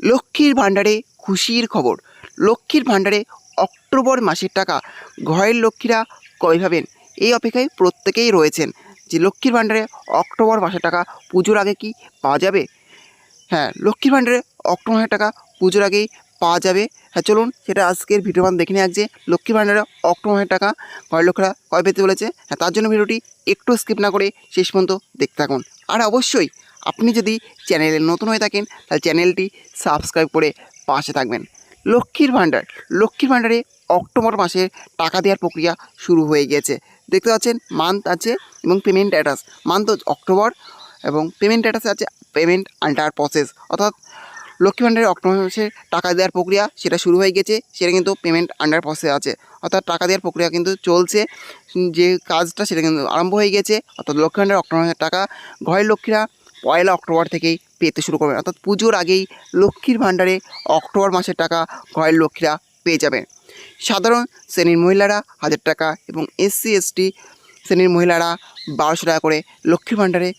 লক্ষ্মীর ভাণ্ডারে খুশির খবর। লক্ষ্মীর ভাণ্ডারে অক্টোবর মাসের টাকা ঘরের লক্ষ্মীরা কবে পাবেন, এই অপেক্ষায় প্রত্যেকেই রয়েছেন যে লক্ষ্মীর ভাণ্ডারে অক্টোবর মাসের টাকা পুজোর আগে কি পাওয়া যাবে। হ্যাঁ, লক্ষ্মীর ভাণ্ডারে অক্টোবর মাসের টাকা পুজোর আগেই পাওয়া যাবে। হ্যাঁ, চলুন সেটা আজকের ভিডিও মান দেখে নিয়ে যে লক্ষ্মীর ভাণ্ডারে অক্টোবর মাসের টাকা ঘরের লোকেরা কবে পেতে বলেছে। হ্যাঁ, তার জন্য ভিডিওটি একটু স্কিপ না করে শেষ পর্যন্ত দেখতে থাকুন। আর অবশ্যই আপনি যদি চ্যানেলে নতুন হয়ে থাকেন তাহলে চ্যানেলটি সাবস্ক্রাইব করে পাশে থাকবেন। লক্ষ্মীর ভাণ্ডারে অক্টোবর মাসের টাকা দেওয়ার প্রক্রিয়া শুরু হয়ে গিয়েছে। দেখতে পাচ্ছেন মান্থ আছে এবং পেমেন্ট স্ট্যাটাস। মান্থ অক্টোবর এবং পেমেন্ট স্ট্যাটাস আছে পেমেন্ট আন্ডার প্রসেস, অর্থাৎ লক্ষ্মী ভাণ্ডারে অক্টোবর মাসের টাকা দেওয়ার প্রক্রিয়া সেটা শুরু হয়ে গেছে, সেটা কিন্তু পেমেন্ট আন্ডার প্রসেস আছে, অর্থাৎ টাকা দেওয়ার প্রক্রিয়া কিন্তু চলছে। যে কাজটা সেটা কিন্তু আরম্ভ হয়ে গেছে, অর্থাৎ লক্ষ্মী ভাণ্ডারে অক্টোবর মাসের টাকা ঘরের লক্ষ্মীরা 1 অক্টোবর থেকেই পেতে শুরু করবেন, অর্থাৎ পুজোর আগেই লক্ষ্মীর ভাণ্ডারে অক্টোবর মাসের টাকা ঘরের লক্ষ্মীরা পেয়ে যাবেন। সাধারণ শ্রেণীর মহিলারা 1000 টাকা এবং SC ST শ্রেণীর মহিলারা 1200 টাকা করে লক্ষ্মীর ভাণ্ডারে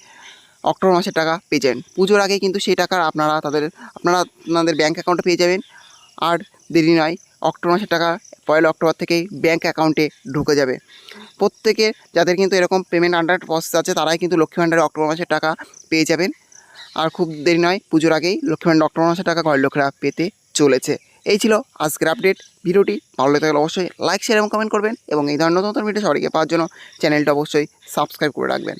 অক্টোবর মাসের টাকা পেয়ে যাবেন। পুজোর আগে কিন্তু সেই টাকা আপনারা আপনাদের ব্যাঙ্ক অ্যাকাউন্টে পেয়ে যাবেন। আর দেরি নয়, অক্টোবর মাসের টাকা 1 অক্টোবর থেকেই ব্যাঙ্ক অ্যাকাউন্টে ঢুকে যাবে। প্রত্যেকের যাদের কিন্তু এরকম পেমেন্ট আন্ডার প্রসেস আছে তারাই কিন্তু লক্ষ্মী ভাণ্ডারে অক্টোবর মাসের টাকা পেয়ে যাবেন। আর খুব দেরি নয়, পুজোর আগেই লক্ষ্মী ভাণ্ডারে অক্টোবর মাসের টাকা ঘরের লোকেরা পেতে চলেছে। এই ছিল আজকের আপডেট। ভিডিওটি ভালো লেগে থাকলে অবশ্যই লাইক, শেয়ার এবং কমেন্ট করবেন এবং এই ধরনের নতুন ভিডিও সবাইকে পাওয়ার জন্য চ্যানেলটা অবশ্যই সাবস্ক্রাইব করে রাখবেন।